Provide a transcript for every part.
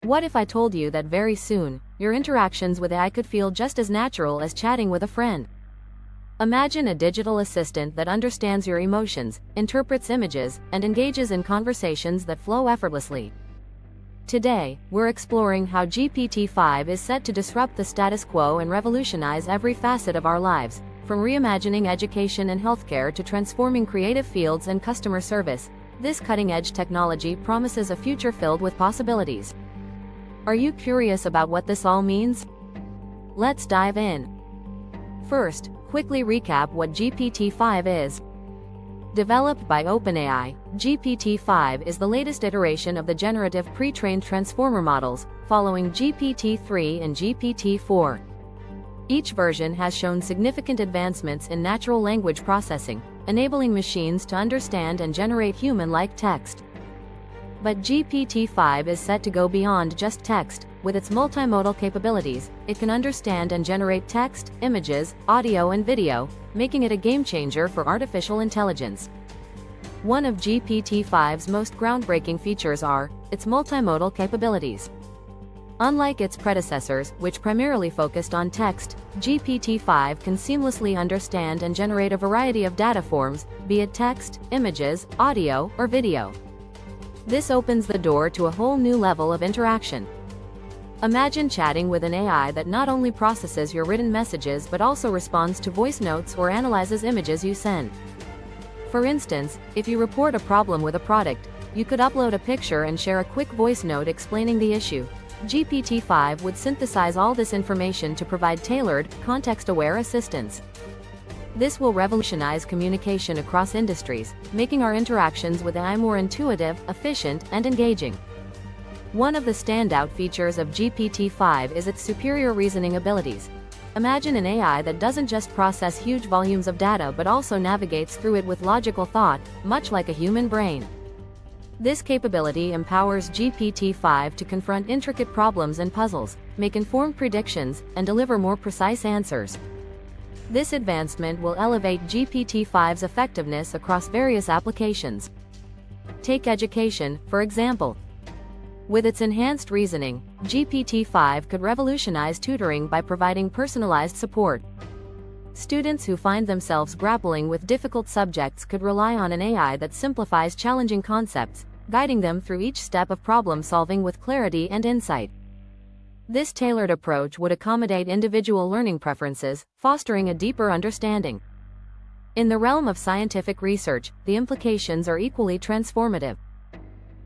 What if I told you that very soon, your interactions with AI could feel just as natural as chatting with a friend? Imagine a digital assistant that understands your emotions, interprets images, and engages in conversations that flow effortlessly. Today, we're exploring how GPT-5 is set to disrupt the status quo and revolutionize every facet of our lives, from reimagining education and healthcare to transforming creative fields and customer service. This cutting-edge technology promises a future filled with possibilities. Are you curious about what this all means? Let's dive in. First, quickly recap what GPT-5 is. Developed by OpenAI, GPT-5 is the latest iteration of the generative pre-trained transformer models, following GPT-3 and GPT-4. Each version has shown significant advancements in natural language processing, enabling machines to understand and generate human-like text. But GPT-5 is set to go beyond just text. With its multimodal capabilities, it can understand and generate text, images, audio and video, making it a game-changer for artificial intelligence. One of GPT-5's most groundbreaking features are its multimodal capabilities. Unlike its predecessors, which primarily focused on text, GPT-5 can seamlessly understand and generate a variety of data forms, be it text, images, audio, or video. This opens the door to a whole new level of interaction. Imagine chatting with an AI that not only processes your written messages but also responds to voice notes or analyzes images you send. For instance, if you report a problem with a product, you could upload a picture and share a quick voice note explaining the issue. GPT-5 would synthesize all this information to provide tailored, context-aware assistance. This will revolutionize communication across industries, making our interactions with AI more intuitive, efficient, and engaging. One of the standout features of GPT-5 is its superior reasoning abilities. Imagine an AI that doesn't just process huge volumes of data but also navigates through it with logical thought, much like a human brain. This capability empowers GPT-5 to confront intricate problems and puzzles, make informed predictions, and deliver more precise answers. This advancement will elevate GPT-5's effectiveness across various applications. Take education, for example. With its enhanced reasoning, GPT-5 could revolutionize tutoring by providing personalized support. Students who find themselves grappling with difficult subjects could rely on an AI that simplifies challenging concepts, guiding them through each step of problem-solving with clarity and insight. This tailored approach would accommodate individual learning preferences, fostering a deeper understanding. In the realm of scientific research, the implications are equally transformative.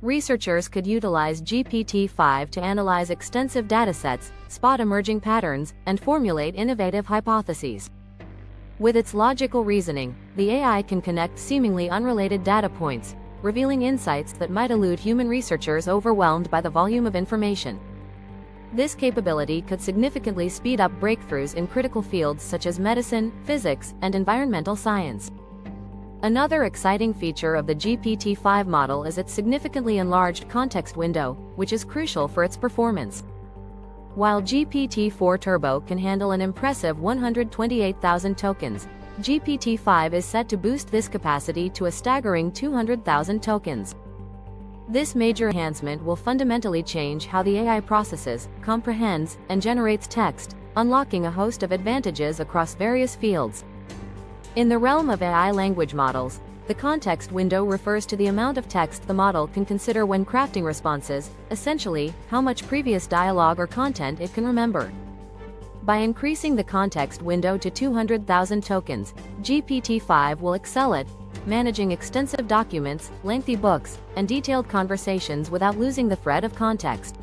Researchers could utilize GPT-5 to analyze extensive datasets, spot emerging patterns, and formulate innovative hypotheses. With its logical reasoning, the AI can connect seemingly unrelated data points, revealing insights that might elude human researchers overwhelmed by the volume of information. This capability could significantly speed up breakthroughs in critical fields such as medicine, physics, and environmental science. Another exciting feature of the GPT-5 model is its significantly enlarged context window, which is crucial for its performance. While GPT-4 Turbo can handle an impressive 128,000 tokens, GPT-5 is set to boost this capacity to a staggering 200,000 tokens. This major enhancement will fundamentally change how the AI processes, comprehends, and generates text, unlocking a host of advantages across various fields. In the realm of AI language models, the context window refers to the amount of text the model can consider when crafting responses, essentially, how much previous dialogue or content it can remember. By increasing the context window to 200,000 tokens, GPT-5 will excel at managing extensive documents, lengthy books, and detailed conversations without losing the thread of context.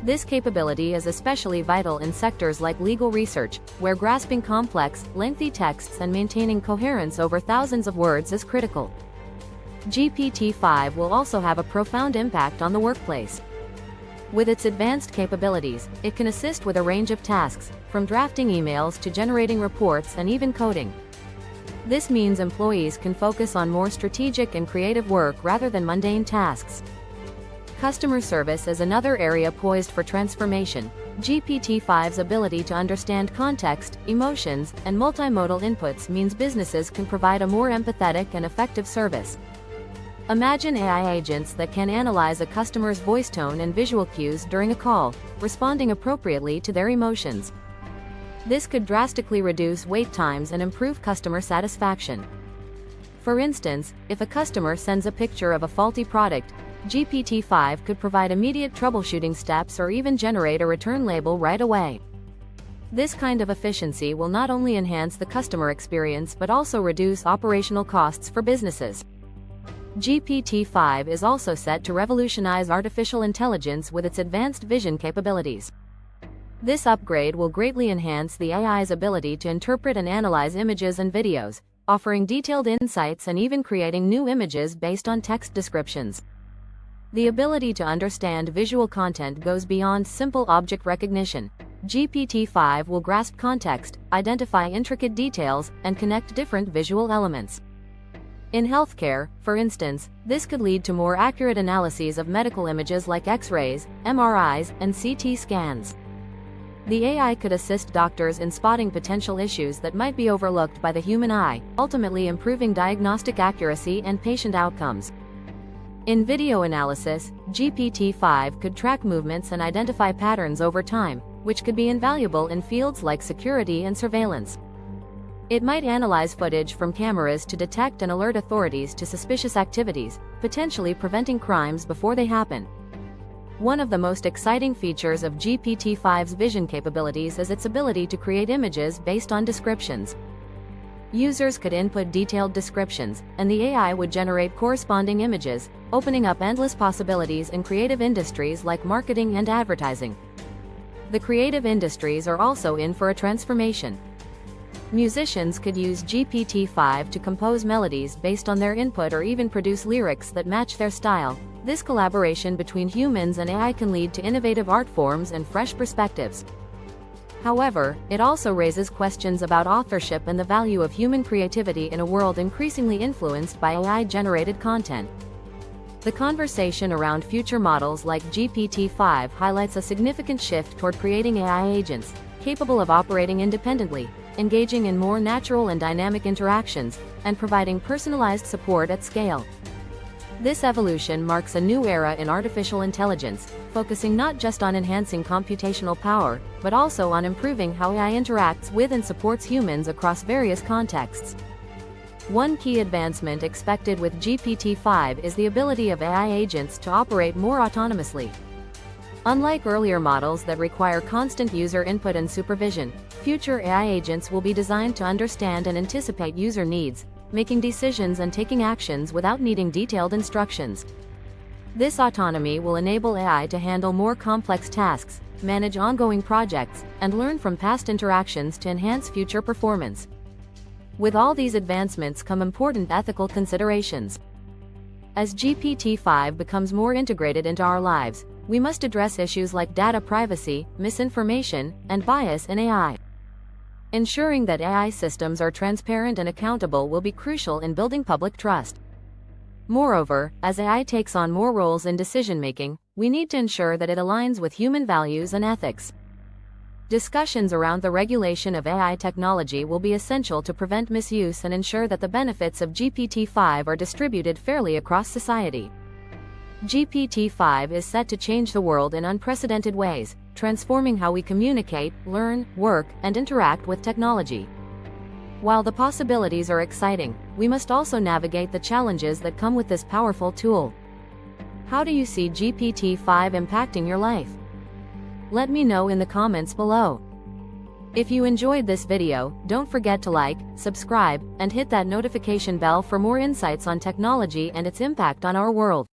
This capability is especially vital in sectors like legal research, where grasping complex, lengthy texts and maintaining coherence over thousands of words is critical. GPT-5 will also have a profound impact on the workplace. With its advanced capabilities, it can assist with a range of tasks, from drafting emails to generating reports and even coding. This means employees can focus on more strategic and creative work rather than mundane tasks. Customer service is another area poised for transformation. GPT-5's ability to understand context, emotions, and multimodal inputs means businesses can provide a more empathetic and effective service. Imagine AI agents that can analyze a customer's voice tone and visual cues during a call, responding appropriately to their emotions. This could drastically reduce wait times and improve customer satisfaction. For instance, if a customer sends a picture of a faulty product, GPT-5 could provide immediate troubleshooting steps or even generate a return label right away. This kind of efficiency will not only enhance the customer experience but also reduce operational costs for businesses. GPT-5 is also set to revolutionize artificial intelligence with its advanced vision capabilities. This upgrade will greatly enhance the AI's ability to interpret and analyze images and videos, offering detailed insights and even creating new images based on text descriptions. The ability to understand visual content goes beyond simple object recognition. GPT-5 will grasp context, identify intricate details, and connect different visual elements. In healthcare, for instance, this could lead to more accurate analyses of medical images like X-rays, MRIs, and CT scans. The AI could assist doctors in spotting potential issues that might be overlooked by the human eye, ultimately improving diagnostic accuracy and patient outcomes. In video analysis, GPT-5 could track movements and identify patterns over time, which could be invaluable in fields like security and surveillance. It might analyze footage from cameras to detect and alert authorities to suspicious activities, potentially preventing crimes before they happen. One of the most exciting features of GPT-5's vision capabilities is its ability to create images based on descriptions. Users could input detailed descriptions, and the AI would generate corresponding images, opening up endless possibilities in creative industries like marketing and advertising. The creative industries are also in for a transformation. Musicians could use GPT-5 to compose melodies based on their input or even produce lyrics that match their style. This collaboration between humans and AI can lead to innovative art forms and fresh perspectives. However, it also raises questions about authorship and the value of human creativity in a world increasingly influenced by AI-generated content. The conversation around future models like GPT-5 highlights a significant shift toward creating AI agents, capable of operating independently, engaging in more natural and dynamic interactions, and providing personalized support at scale. This evolution marks a new era in artificial intelligence, focusing not just on enhancing computational power, but also on improving how AI interacts with and supports humans across various contexts. One key advancement expected with GPT-5 is the ability of AI agents to operate more autonomously. Unlike earlier models that require constant user input and supervision, future AI agents will be designed to understand and anticipate user needs, making decisions and taking actions without needing detailed instructions. This autonomy will enable AI to handle more complex tasks, manage ongoing projects, and learn from past interactions to enhance future performance. With all these advancements come important ethical considerations. As GPT-5 becomes more integrated into our lives, we must address issues like data privacy, misinformation, and bias in AI. Ensuring that AI systems are transparent and accountable will be crucial in building public trust. Moreover, as AI takes on more roles in decision-making, we need to ensure that it aligns with human values and ethics. Discussions around the regulation of AI technology will be essential to prevent misuse and ensure that the benefits of GPT-5 are distributed fairly across society. GPT-5 is set to change the world in unprecedented ways, transforming how we communicate, learn, work, and interact with technology. While the possibilities are exciting, we must also navigate the challenges that come with this powerful tool. How do you see GPT-5 impacting your life? Let me know in the comments below. If you enjoyed this video, don't forget to like, subscribe, and hit that notification bell for more insights on technology and its impact on our world.